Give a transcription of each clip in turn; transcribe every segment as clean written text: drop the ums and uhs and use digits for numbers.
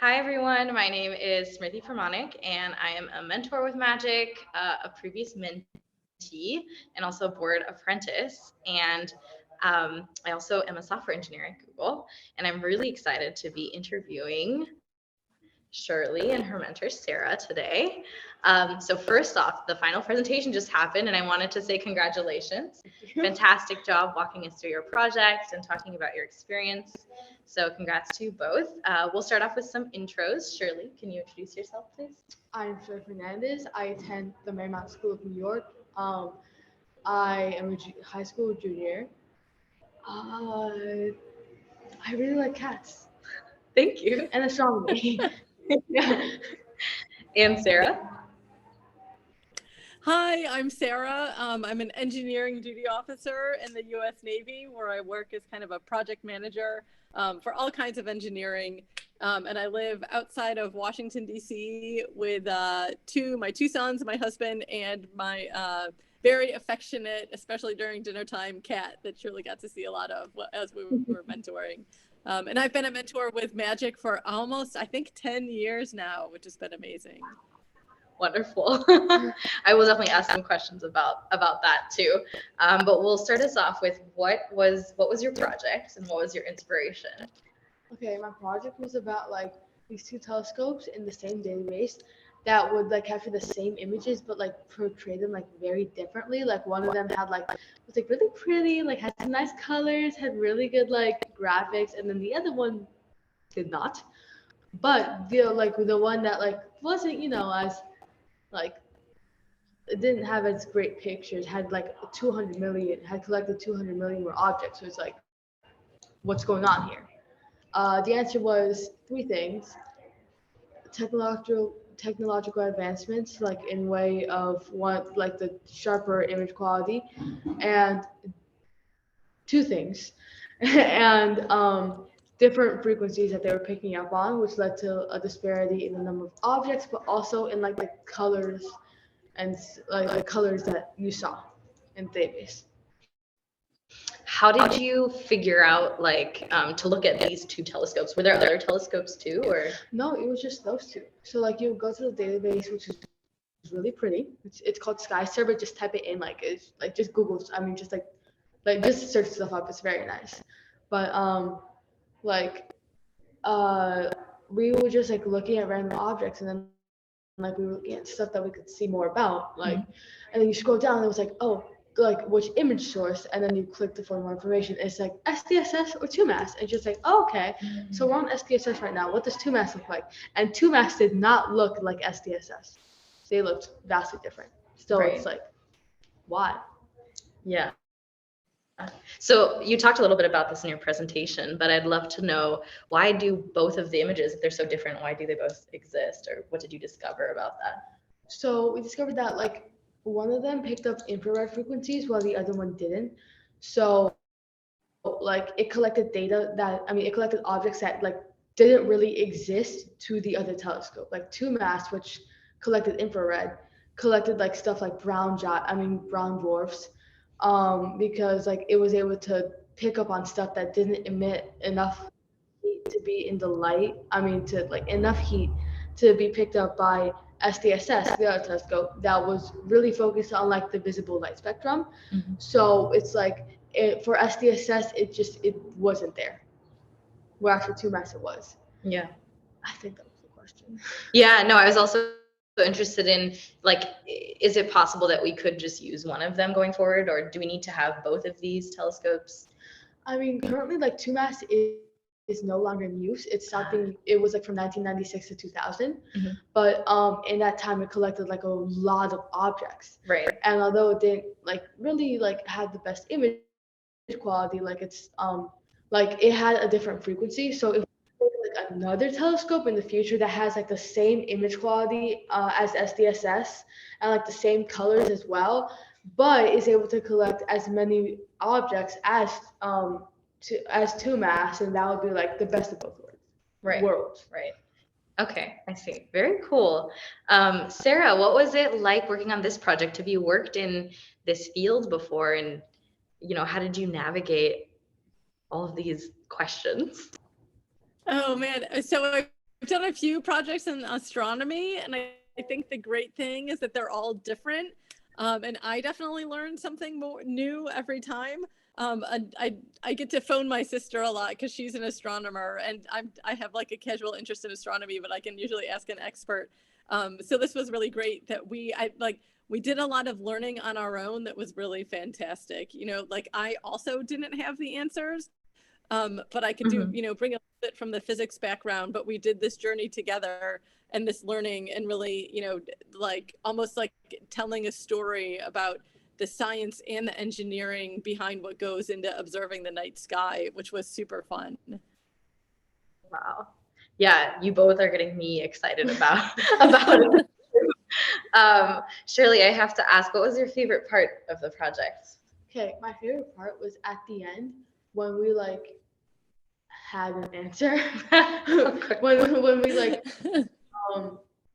Hi everyone, my name is Smriti P, and I am a mentor with Magic, a previous mentee, and also a board apprentice. And I also am a software engineer at Google, and I'm really excited to be interviewing Shirley and her mentor Sarah today. So first off, the final presentation just happened, and I wanted to say congratulations. Fantastic job walking us through your project and talking about your experience. So congrats to you both. We'll start off with some intros. Shirley, can you introduce yourself, please? I'm Shirley Fernandez. I attend the Marymount School of New York. I am a high school junior. I really like cats Thank you. and astronomy. And Sarah? Hi, I'm Sarah. I'm an engineering duty officer in the U.S. Navy, where I work as kind of a project manager for all kinds of engineering. And I live outside of Washington, D.C. with my two sons, my husband, and my very affectionate, especially during dinner time, cat that Shirley got to see a lot of as we were mentoring. And I've been a mentor with Magic for almost, I think, 10 years now, which has been amazing. Wonderful. I will definitely ask some questions about that too. But we'll start us off with what was your project and what was your inspiration? Okay, my project was about like these two telescopes in the same database that would like capture the same images but like portray them like very differently. Like one of them had was like really pretty, like had some nice colors, had really good like graphics, and then the other one did not. But the one that like wasn't as like it didn't have as great pictures, had like 200 million, had collected 200 million more objects. So it's like, what's going on here? The answer was three things: technological advancements, like in way of one, like the sharper image quality, and two things, and different frequencies that they were picking up on, which led to a disparity in the number of objects, but also in like the colors and like the colors that you saw in the database. How did you figure out to look at these two telescopes? Were there other telescopes too, or? No, it was just those two. So like you go to the database, which is really pretty. It's called SkyServer. Just type it in, like it's like just Google. I mean, just just search stuff up. It's very nice. But like uh, we were just like looking at random objects, and then like we were looking at stuff that we could see more about. Like, and then you scroll down, and it was like, oh, like which image source, and then you click for more information. It's like SDSS or 2MASS, and just like, oh, okay, so we're on SDSS right now. What does 2MASS look like? And 2MASS did not look like SDSS. They looked vastly different. Still, Right. It's like, why? Yeah. So you talked a little bit about this in your presentation, but I'd love to know, why do both of the images, if they're so different, why do they both exist, or what did you discover about that? So we discovered that like one of them picked up infrared frequencies while the other one didn't. So like it collected it collected objects that like didn't really exist to the other telescope. Like 2MASS, which collected infrared, collected like stuff like brown dwarfs, because like it was able to pick up on stuff that didn't emit enough heat to be in the light. I mean, to like enough heat to be picked up by SDSS, the other telescope, that was really focused on like the visible light spectrum. Mhm. So it's like for SDSS, it wasn't there. Where actually 2MASS it was. Yeah. I think that was the question. Yeah, no, I was also interested in, like, is it possible that we could just use one of them going forward, or do we need to have both of these telescopes? I mean, currently like 2MASS is no longer in use. It stopped being. It was like from 1996 to 2000, but in that time it collected like a lot of objects. Right. And although it didn't like really like had the best image quality, like it had a different frequency. So if we make like another telescope in the future that has like the same image quality as SDSS and like the same colors as well, but is able to collect as many objects as 2MASS, and that would be like the best of both worlds. Right. Okay, I see. Very cool. Sarah, what was it like working on this project? Have you worked in this field before, and how did you navigate all of these questions? Oh man, so done a few projects in astronomy, and I think the great thing is that they're all different. And I definitely learn something more new every time. I get to phone my sister a lot because she's an astronomer, and I have like a casual interest in astronomy, but I can usually ask an expert. So this was really great that we did a lot of learning on our own that was really fantastic. You know, like I also didn't have the answers, but I could do, you know, bring a little bit from the physics background, but we did this journey together and this learning and really, you know, like almost like telling a story about the science and the engineering behind what goes into observing the night sky, which was super fun. Wow. Yeah, you both are getting me excited about it. Shirley, I have to ask, what was your favorite part of the project? Okay, my favorite part was at the end when we like had an answer. when we like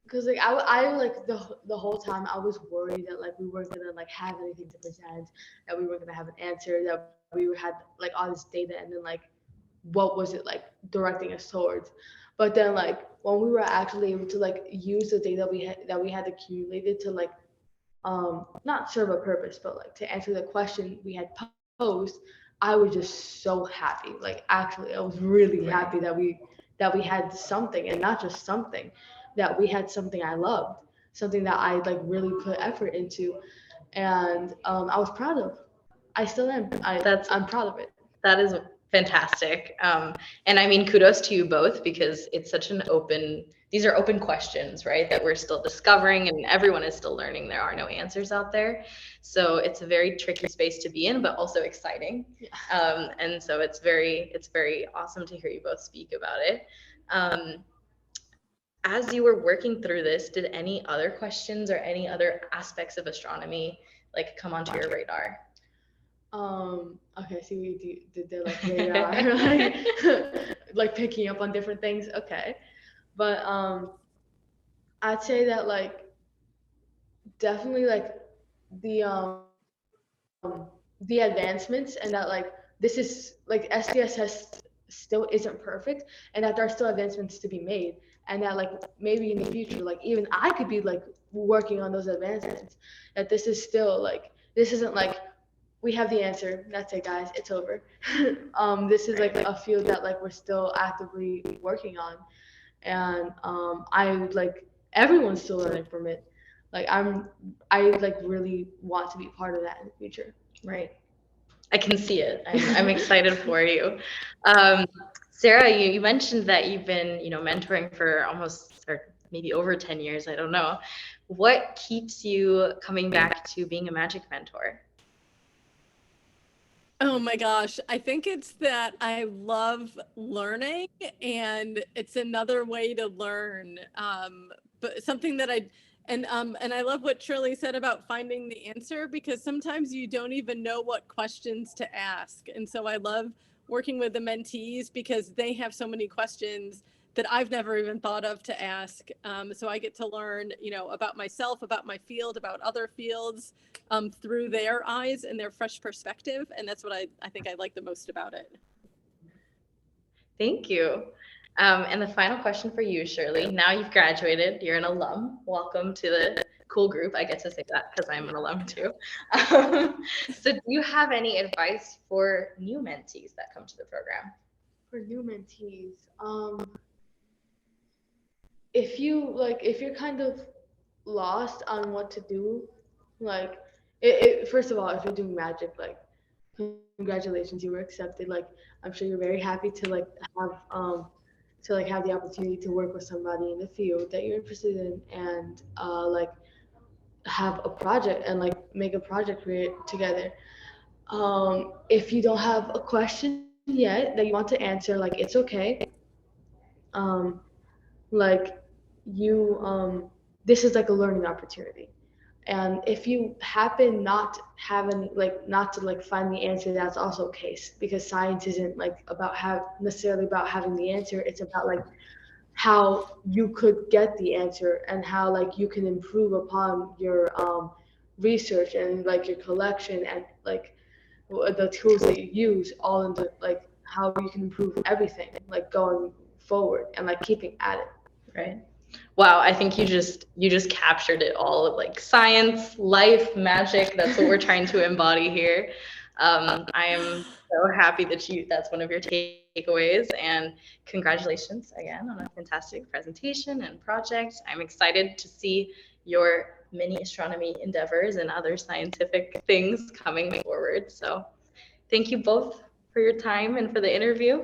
because like I like the whole time I was worried that like we weren't gonna like have anything to present, that we weren't gonna have an answer, that we had like all this data, and then like what was it like directing us towards. But then like when we were actually able to like use the data we had accumulated to like not serve a purpose, but like to answer the question we had posed, I was just so happy. Like actually I was really happy that we had something, and not just something, that we had something I loved, something that I like really put effort into, and I was proud of. I still am. I'm proud of it. That is fantastic. And I mean, kudos to you both, because it's such an these are open questions, right? That we're still discovering, and everyone is still learning. There are no answers out there. So it's a very tricky space to be in, but also exciting. Yeah. And so it's very awesome to hear you both speak about it. As you were working through this, did any other questions or any other aspects of astronomy like come onto your radar? Okay, so we did the like radar, like picking up on different things. Okay, but I'd say that like definitely like the the advancements, and that like this is like SDSS still isn't perfect, and that there are still advancements to be made, and that like maybe in the future like even I could be like working on those advancements, that this is still like this isn't like we have the answer, that's it guys, it's over. This is like a field that like we're still actively working on, and I would like everyone's still learning from it. Like I like really want to be part of that in the future. Right. I can see it. I'm excited for you. Sarah, you mentioned that you've been, you know, mentoring for almost, or maybe over 10 years, I don't know. What keeps you coming back to being a magic mentor? Oh my gosh, I think it's that I love learning, and it's another way to learn. But something that and I love what Shirley said about finding the answer, because sometimes you don't even know what questions to ask. And so I love working with the mentees because they have so many questions that I've never even thought of to ask. So I get to learn, you know, about myself, about my field, about other fields, through their eyes and their fresh perspective. And that's what I think I like the most about it. Thank you. And the final question for you, Shirley. Now you've graduated, you're an alum. Welcome to the cool group. I get to say that because I'm an alum too. So do you have any advice for new mentees that come to the program? For new mentees, if you're kind of lost on what to do, like first of all, if you're doing magic, like congratulations, you were accepted. Like I'm sure you're very happy to like have the opportunity to work with somebody in the field that you're interested in, and like have a project and like make a project together. If you don't have a question yet that you want to answer, like it's okay. Um, like you this is like a learning opportunity, and if you happen not having like not to like find the answer, that's also a case, because science isn't like about necessarily about having the answer. It's about like how you could get the answer, and how like you can improve upon your research and like your collection, and like the tools that you use, all into like how you can improve everything, like going forward and like keeping at it. Right. Wow, I think you just captured it all, like science, life, magic. That's what we're trying to embody here. I am so happy that that's one of your takeaways, and congratulations again on a fantastic presentation and project. I'm excited to see your mini astronomy endeavors and other scientific things coming forward. So thank you both for your time and for the interview.